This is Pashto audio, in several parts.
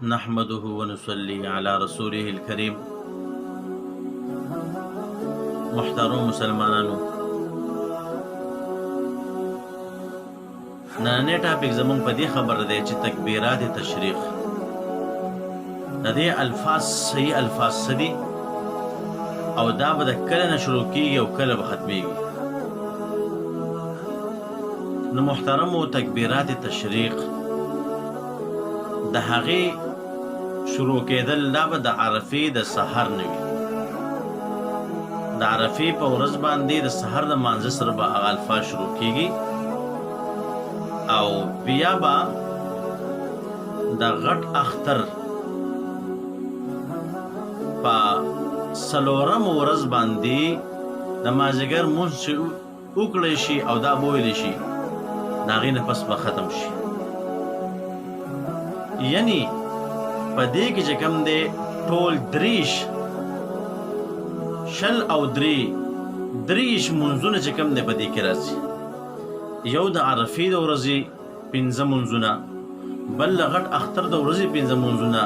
نحمده ونصلي على رسوله الكريم. محترم مسلمانانو، نننی ټاپک زمونږ په دې خبره دی چې تکبیرات تشریق د دې الفاظ صحیح الفاظ څه دي او دا به د کله نه شروع کیږي او کله به ختمیږي. نو محترمو، تکبیرات تشریق د هغې شروع کېدل دا به د عرفې د سحر نه وي. د عرفې په ورځ باندې د سحر د مانځه سره به هغه الفاظ شروع کېږي او بیا به د غټ اختر په څلورم ورځ باندې د مازدیګر لمونځ چې وکړی شي او دا به ویلی شي، د هغې نه پس به ختم شي. یعنی په دې کې چې کوم دی ټول دریش شل او دریش منځونه چې کوم دی په دې کې راځي. یو د عرفې د ورځې 15 منځونه، بل د غټ اختر د ورځې 15 منځونه،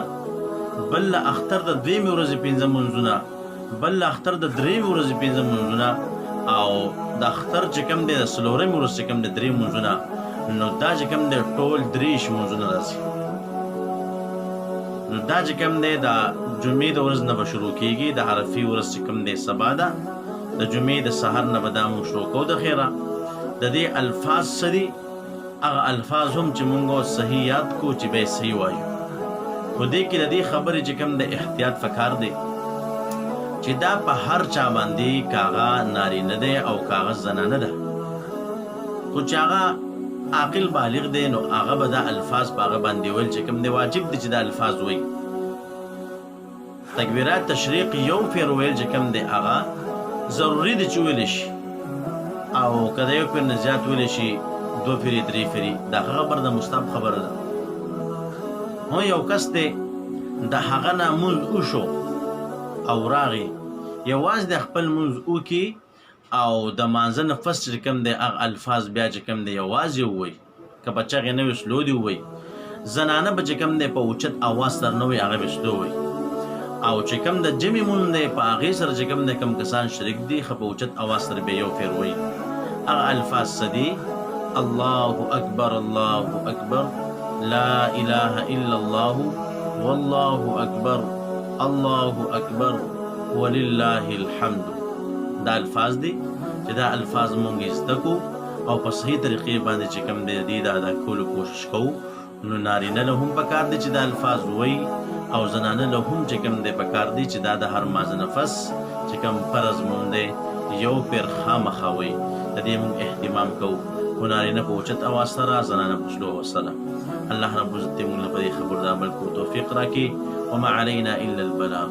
بل د اختر د دویمې ورځې 15 منځونه، بل د اختر د درېیمې ورځې 15 منځونه او د اختر چې کوم دی د څلورمې ورځې چې کوم دی 3 منځونه. نو دا چې کوم دی ټول دریش منځونه راځي. نو دا چې کوم دی د جمعې د ورځ نه به شروع کېږي. د عرفې ورځ چې کوم دی سبا ده، د جمعې د سحر نه به دا موږ شروع کوو. د خیره د دې الفاظ څه دي؟ هغه الفاظ هم چې موږ صحیح یاد کو چې به یې صحیح وایو. خو دې کې د دې خبرې چې کوم د احتیاط پکار دی چې دا په هر چا باندې کاغه نارینه دی او کاغه زنانه ده. خو چې هغه عاقل بالغ دی نو هغه به دا الفاظ په هغه باندې ویل چې کوم دی واجب دی چې دا الفاظ وایي. تکبیرات تشریق یو پیر ویل چې کوم دی هغه ضروري دی چې ویلی شي، او که د یو پیر نه زیات ویلی شي 2 پیرې 3 پیرې، دا خبره د مستحب خبره ده. هو یو کس دی د هغه نه مونځ وشو او راغی یوازې د خپل مونځ وکړي او د مانځه نه فس چې کوم دی هغه الفاظ بیا چې کوم دی یوازې ووایي. که په چغې نه وي سلو دي ووایي. زنانه به چې کوم دی په اوچت اواز سره نه وایي، هغه به سلو وایي. او چې کوم د جمعې مونځ دی په هغې سره چې کوم دی کوم کسان شریک دي ښه په اوچت اواز سره به یو پیر وایي. هغه الفاظ څه دي؟ الله اکبر الله اکبر، لا اله الا الله، والله اکبر، الله اکبر، ولله الحمد. دا الفاظ دي چې دا الفاظ مونږ زده کو او په صحیح طریقې باندې چې کوم دی دې د ادا کولو کوشش کوو. نو نارینه له هم پکار دی چې دا الفاظ وایي او زنانه له هم چې کوم دی پکار دی چې دا د هر مازه نفس چې کوم فرض مونږ دی یو پیر خامخا وایي. د دې مونږ اهتمام کوو. خو نارینه په اوچت اواز سره، زنانه په سلو اواز سره. الله رب عزت دې مونږ له په دې خبردار عمل کو توفیق راکړي. وما علینا الا البلاغ.